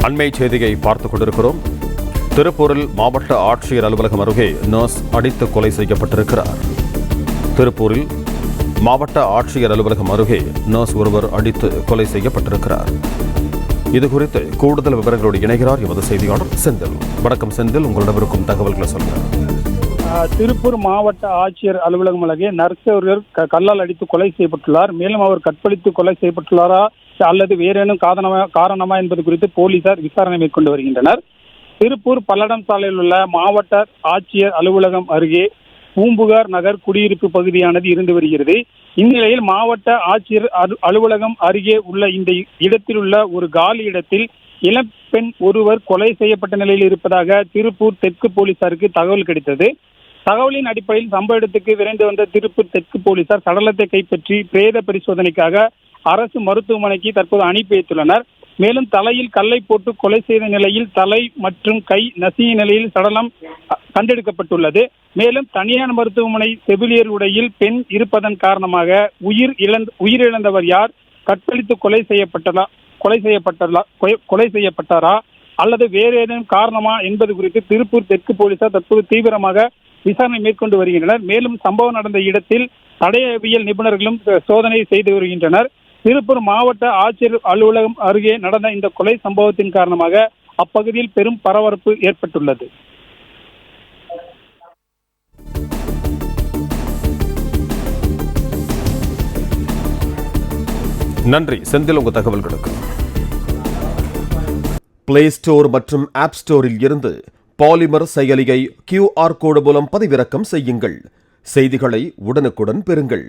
அண்மை செய்தியை பார்த்துக் கொண்டிருக்கிறோம். திருப்பூரில் மாவட்ட ஆட்சியர் அலுவலகம் அருகே நர்ஸ் அடித்து கொலை செய்யப்பட்டிருக்கிறார். திருப்பூரில் மாவட்ட ஆட்சியர் அலுவலகம் அருகே நர்ஸ் ஒருவர் அடித்து கொலை செய்யப்பட்டிருக்கிறார். இதுகுறித்து கூடுதல் விவரங்களோடு இணைகிறார் எமது செய்தியாளர் செந்தில். வணக்கம் செந்தில், உங்களிடம் இருக்கும் தகவல்களை சொல்லுங்கள். திருப்பூர் மாவட்ட ஆட்சியர் அலுவலகம் அருகே நர்ஸ் ஒருவர் கல்லால் அடித்து கொலை செய்யப்பட்டுள்ளார். மேலும் அவர் கற்பழித்து கொலை செய்யப்பட்டுள்ளாரா அல்லது வேறேனும் காரணமா என்பது குறித்து போலீசார் விசாரணை மேற்கொண்டு வருகின்றனர். திருப்பூர் பல்லடம் சாலையில் உள்ள மாவட்ட ஆட்சியர் அலுவலகம் அருகே பூம்புகார் நகர் குடியிருப்பு பகுதியானது இருந்து வருகிறது. இந்நிலையில் மாவட்ட ஆட்சியர் அலுவலகம் அருகே உள்ள இந்த இடத்தில் உள்ள ஒரு காலி இடத்தில் இளம்பெண் ஒருவர் கொலை செய்யப்பட்ட நிலையில் இருப்பதாக திருப்பூர் தெற்கு போலீசாருக்கு தகவல் கிடைத்தது. தகவலின் அடிப்படையில் சம்பவ இடத்துக்கு விரைந்து வந்த திருப்பூர் தெற்கு போலீசார் சடலத்தை கைப்பற்றி பிரேத பரிசோதனைக்காக அரசு மருத்துவமனைக்கு தற்போது அனுப்பி வைத்துள்ளனர். மேலும் தலையில் கல்லை போட்டு கொலை செய்த நிலையில் தலை மற்றும் கை நசிய நிலையில் சடலம் கண்டெடுக்கப்பட்டுள்ளது. மேலும் தனியார் மருத்துவமனை செவிலியர் உடையில் பெண் இருப்பதன் காரணமாக உயிரிழந்தவர் யார், கற்பழித்து கொலை செய்யப்பட்டாரா அல்லது வேறு ஏதேனும் காரணமா என்பது குறித்து திருப்பூர் தெற்கு போலீசார் தற்போது தீவிரமாக விசாரணை மேற்கொண்டு வருகின்றனர். மேலும் சம்பவம் நடந்த இடத்தில் தடயவியல் நிபுணர்களும் சோதனை செய்து வருகின்றனர். திருப்பூர் மாவட்ட ஆட்சியர் அலுவலகம் அருகே நடந்த இந்த கொலை சம்பவத்தின் காரணமாக அப்பகுதியில் பெரும் பரபரப்பு ஏற்பட்டுள்ளது. நன்றி செந்தில், உங்கள் தகவல்களுக்கு. பிளே ஸ்டோர் மற்றும் ஆப் ஸ்டோரில் இருந்து பாலிமர் செயலியை QR கோடு மூலம் பதிவிறக்கம் செய்யுங்கள். செய்திகளை உடனுக்குடன் பெறுங்கள்.